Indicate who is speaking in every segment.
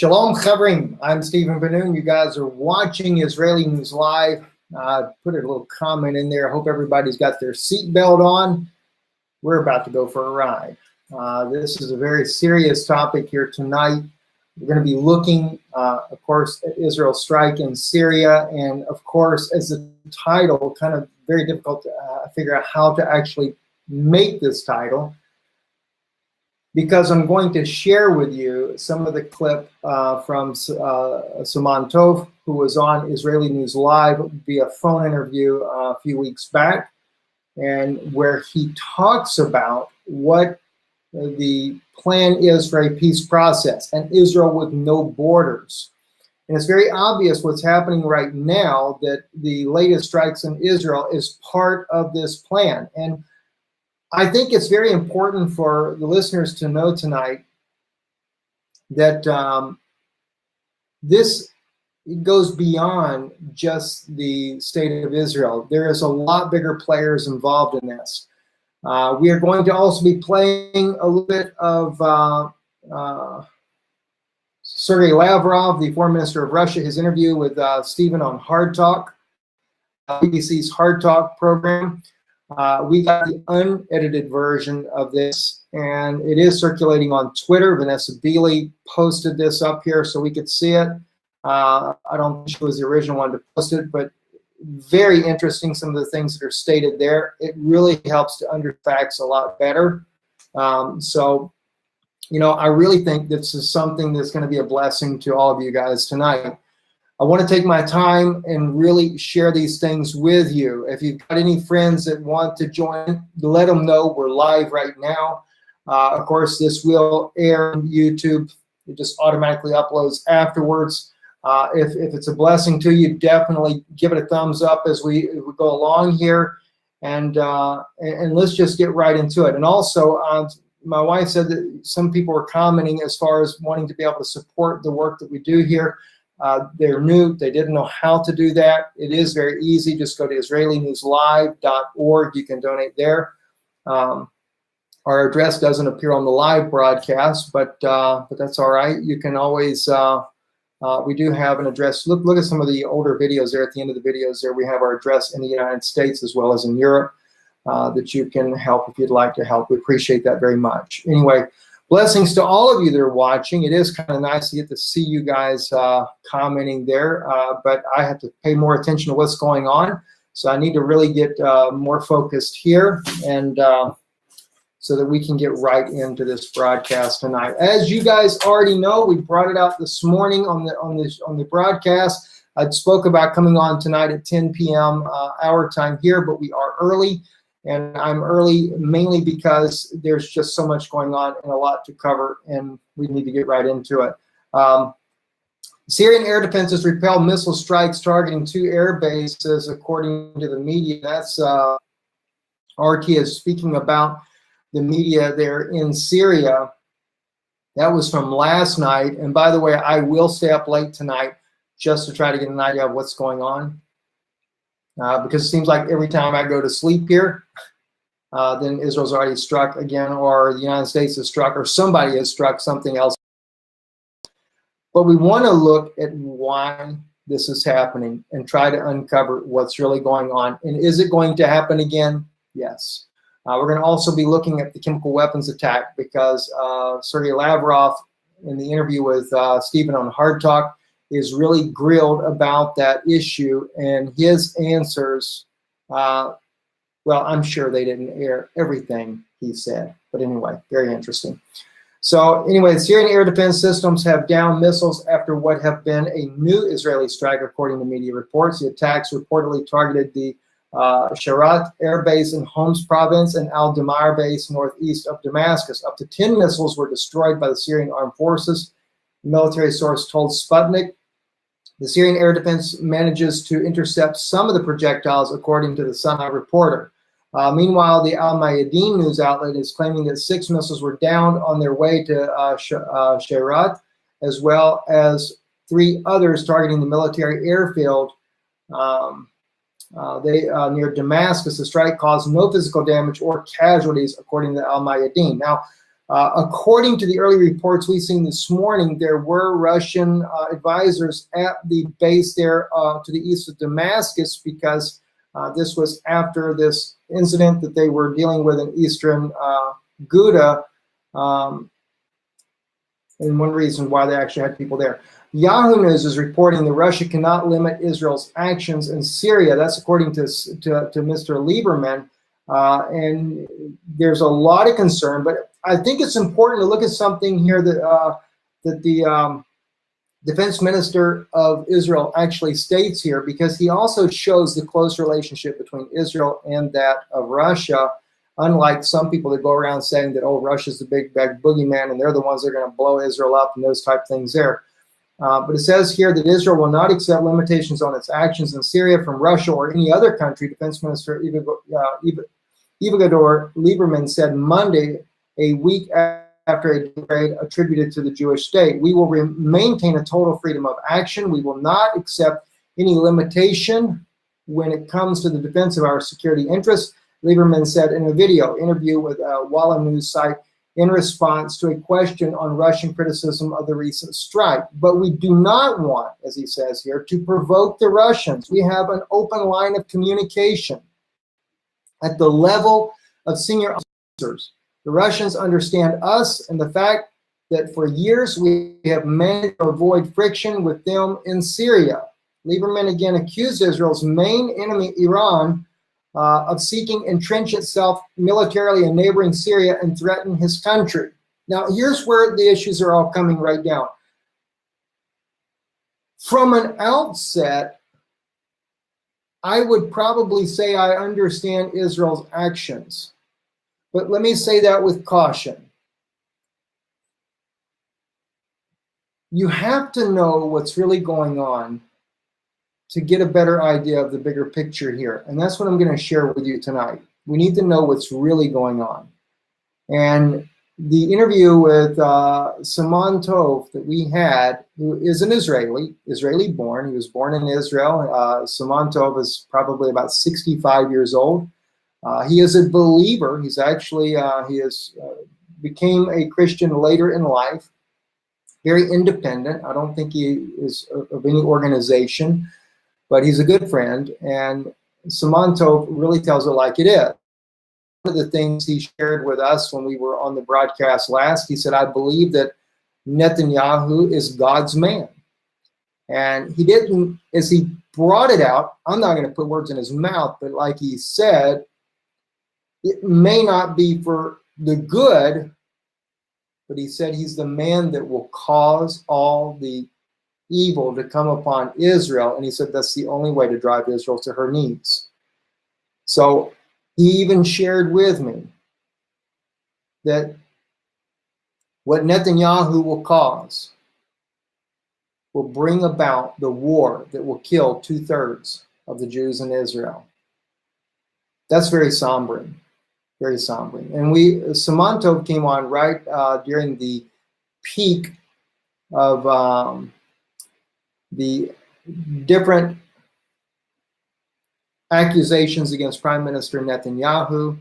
Speaker 1: Shalom Chavrim, I'm Stephen Benoon. You guys are watching Israeli News Live. Put a little comment in there. I hope everybody's got their seatbelt on. We're about to go for a ride. This is a very serious topic here tonight. We're going to be looking, of course, at Israel's strike in Syria. And of course, as the title, kind of very difficult to figure out how to actually make this title, because I'm going to share with you some of the clip from Siman Tov, who was on Israeli News Live via phone interview a few weeks back, and where he talks about what the plan is for a peace process and Israel with no borders. And it's very obvious what's happening right now, that the latest strikes in Israel is part of this plan. And I think it's very important for the listeners to know tonight that this goes beyond just the state of Israel. There is a lot bigger players involved in this. We are going to also be playing a little bit of Sergei Lavrov, the foreign minister of Russia, his interview with Stephen on Hard Talk, BBC's Hard Talk program. We got the unedited version of this, and it is circulating on Twitter. Vanessa Beeley posted this up here so we could see it. I don't think she was the original one to post it, but very interesting, some of the things that are stated there. It really helps to understand facts a lot better. So, you know, I really think this is something that's going to be a blessing to all of you guys tonight. I want to take my time and really share these things with you. If you've got any friends that want to join, let them know we're live right now. Of course, this will air on YouTube. It just automatically uploads afterwards. If it's a blessing to you, definitely give it a thumbs up as we go along here. And let's just get right into it. And also, my wife said that some people were commenting as far as wanting to be able to support the work that we do here. They're new. They didn't know how to do that. It is very easy. Just go to IsraeliNewsLive.org. You can donate there. Our address doesn't appear on the live broadcast, but that's all right. You can always, we do have an address. Look at some of the older videos there. At the end of the videos there, we have our address in the United States as well as in Europe that you can help if you'd like to help. We appreciate that very much. Anyway, blessings to all of you that are watching. It is kind of nice to get to see you guys commenting there, but I have to pay more attention to what's going on. So I need to really get more focused here, and so that we can get right into this broadcast tonight. As you guys already know, we brought it out this morning on the broadcast. I spoke about coming on tonight at 10 p.m. Our time here, but we are early. And I'm early mainly because there's just so much going on and a lot to cover, and we need to get right into it. Syrian air defenses repelled missile strikes targeting 2 air bases, according to the media. That's RT is speaking about the media there in Syria. That was from last night. And by the way, I will stay up late tonight just to try to get an idea of what's going on. Because it seems like every time I go to sleep here, then Israel's already struck again, or the United States has struck, or somebody has struck something else. But we want to look at why this is happening and try to uncover what's really going on. And is it going to happen again? Yes. We're going to also be looking at the chemical weapons attack, because Sergei Lavrov, in the interview with Stephen on Hard Talk, is really grilled about that issue, and his answers, well, I'm sure they didn't air everything he said, but anyway, very interesting. So anyway, the Syrian air defense systems have downed missiles after what have been a new Israeli strike, according to media reports. The attacks reportedly targeted the Sharat Air Base in Homs province and Al Damar base northeast of Damascus. Up to 10 missiles were destroyed by the Syrian armed forces, the military source told Sputnik. The Syrian air defense manages to intercept some of the projectiles, according to the Sana reporter. Meanwhile, the Al Mayadeen news outlet is claiming that 6 missiles were downed on their way to Sharat, as well as 3 others targeting the military airfield near Damascus. The strike caused no physical damage or casualties, according to Al Mayadeen. Now, According to the early reports we've seen this morning, there were Russian advisors at the base there to the east of Damascus, because this was after this incident that they were dealing with in eastern Ghouta, and one reason why they actually had people there. Yahoo News is reporting that Russia cannot limit Israel's actions in Syria. That's according to Mr. Lieberman. And there's a lot of concern, but I think it's important to look at something here that the defense minister of Israel actually states here, because he also shows the close relationship between Israel and that of Russia, unlike some people that go around saying that, oh, Russia's the big bad boogeyman and they're the ones that are going to blow Israel up and those type things there. But it says here that Israel will not accept limitations on its actions in Syria from Russia or any other country. Defense Minister Avigdor Lieberman said Monday, a week after a raid attributed to the Jewish state. We will maintain a total freedom of action. We will not accept any limitation when it comes to the defense of our security interests, Lieberman said in a video interview with a Walla News site in response to a question on Russian criticism of the recent strike. But we do not want, as he says here, to provoke the Russians. We have an open line of communication at the level of senior officers. The Russians understand us and the fact that for years we have managed to avoid friction with them in Syria. Lieberman again accused Israel's main enemy, Iran, of seeking entrench itself militarily in neighboring Syria and threaten his country. Now, here's where the issues are all coming right down. From an outset, I would probably say I understand Israel's actions. But let me say that with caution. You have to know what's really going on to get a better idea of the bigger picture here. And that's what I'm going to share with you tonight. We need to know what's really going on. And the interview with Simon Tov that we had, who is an Israeli born. He was born in Israel. Simon Tov is probably about 65 years old. He is a believer. He's actually, became a Christian later in life. Very independent. I don't think he is of any organization, but he's a good friend. And Simon Tov really tells it like it is. One of the things he shared with us when we were on the broadcast last, he said, I believe that Netanyahu is God's man. And he didn't, as he brought it out, I'm not going to put words in his mouth, but like he said, it may not be for the good, but he said he's the man that will cause all the evil to come upon Israel. And he said that's the only way to drive Israel to her knees. So he even shared with me that what Netanyahu will cause will bring about the war that will kill 2/3 of the Jews in Israel. That's very sombering, very sombering. And Simon Tov came on right during the peak of the different accusations against Prime Minister Netanyahu,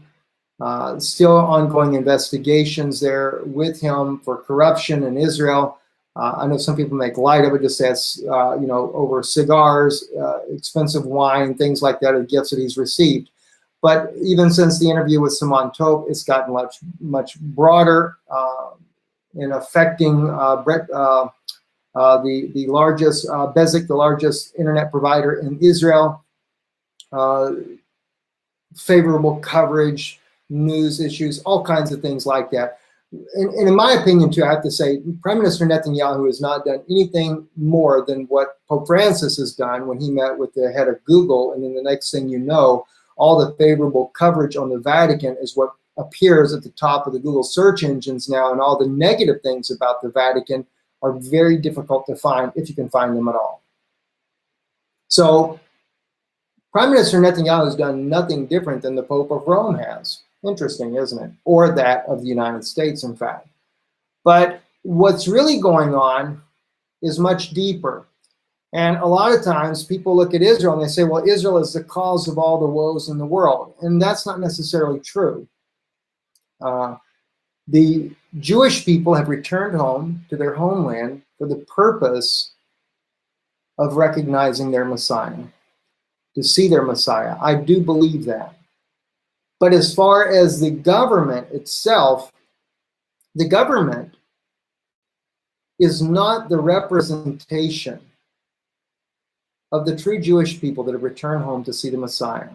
Speaker 1: still ongoing investigations there with him for corruption in Israel. I know some people make light of it, just as, over cigars, expensive wine, things like that, are gifts that he's received. But even since the interview with Simon Tov, it's gotten much broader in affecting the largest, Bezik, the largest internet provider in Israel. Favorable coverage, news issues, all kinds of things like that. And in my opinion, too, I have to say, Prime Minister Netanyahu has not done anything more than what Pope Francis has done when he met with the head of Google. And then the next thing you know, all the favorable coverage on the Vatican is what appears at the top of the Google search engines now, and all the negative things about the Vatican are very difficult to find, if you can find them at all. So Prime Minister Netanyahu has done nothing different than the Pope of Rome has. Interesting, isn't it? Or that of the United States, in fact. But what's really going on is much deeper. And a lot of times people look at Israel and they say, well, Israel is the cause of all the woes in the world. And that's not necessarily true. The Jewish people have returned home to their homeland for the purpose of recognizing their Messiah, to see their Messiah. I do believe that. But as far as the government itself, the government is not the representation of the true Jewish people that have returned home to see the Messiah.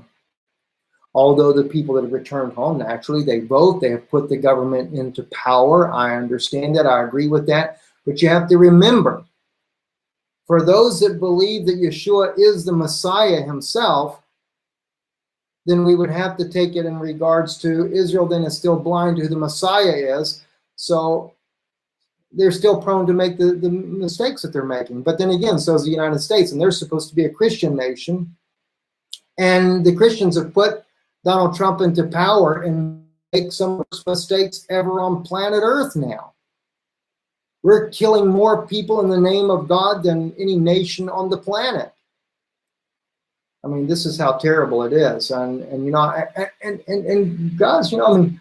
Speaker 1: Although the people that have returned home, naturally, they vote, they have put the government into power. I understand that, I agree with that. But you have to remember, for those that believe that Yeshua is the Messiah himself, then we would have to take it in regards to Israel then is still blind to who the Messiah is. So they're still prone to make the mistakes that they're making. But then again, so is the United States, and they're supposed to be a Christian nation. And the Christians have put Donald Trump into power and make some of the mistakes ever on planet Earth now. We're killing more people in the name of God than any nation on the planet. I mean, this is how terrible it is. And you know, and guys, you know, I mean,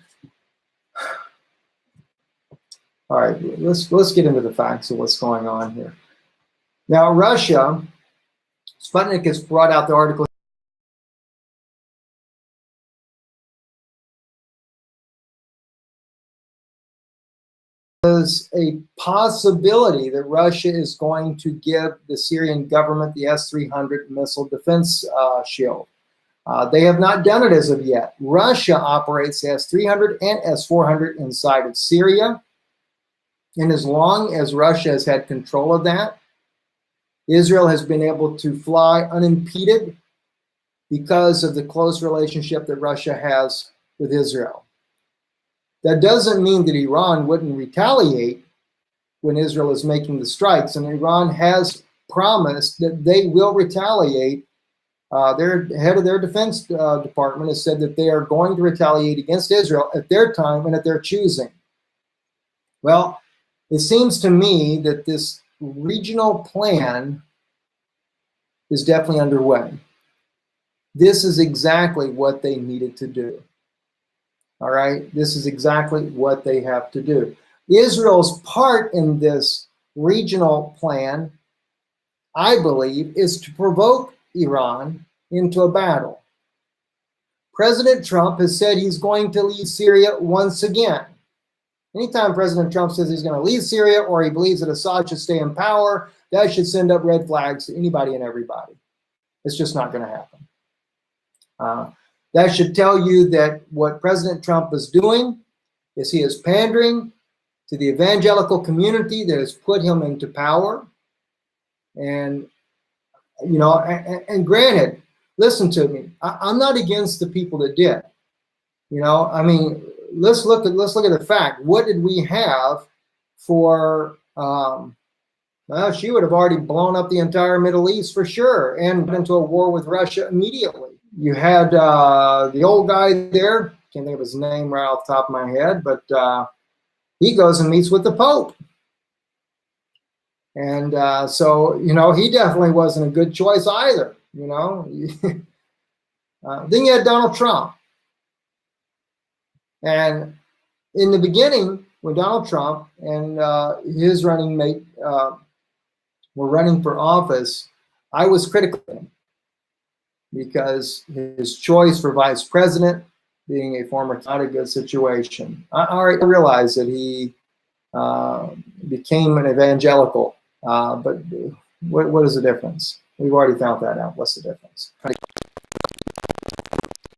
Speaker 1: all right, let's get into the facts of what's going on here. Now, Russia, Sputnik has brought out the article. There's a possibility that Russia is going to give the Syrian government the S-300 missile defense shield. They have not done it as of yet. Russia operates the S-300 and S-400 inside of Syria. And as long as Russia has had control of that, Israel has been able to fly unimpeded because of the close relationship that Russia has with Israel. That doesn't mean that Iran wouldn't retaliate when Israel is making the strikes, and Iran has promised that they will retaliate. Their head of their defense department has said that they are going to retaliate against Israel at their time and at their choosing. Well, it seems to me that this regional plan is definitely underway. This is exactly what they needed to do. All right, this is exactly what they have to do. Israel's part in this regional plan, I believe, is to provoke Iran into a battle. President Trump has said he's going to leave Syria once again. Anytime President Trump says he's going to leave Syria or he believes that Assad should stay in power, that should send up red flags to anybody and everybody. It's just not going to happen. That should tell you that what President Trump is doing is he is pandering to the evangelical community that has put him into power. And, you know, and granted, listen to me, I'm not against the people that did. You know, I mean, let's look at the fact. What did we have for, well, she would have already blown up the entire Middle East for sure and went into a war with Russia immediately. You had the old guy there, can't think of his name right off the top of my head, but he goes and meets with the Pope. And so, you know, he definitely wasn't a good choice either, you know. Then you had Donald Trump. And in the beginning, when Donald Trump and his running mate were running for office, I was critical of him, because his choice for vice president, being a former, not a good situation. I realize that he became an evangelical, but what is the difference? We've already found that out. What's the difference?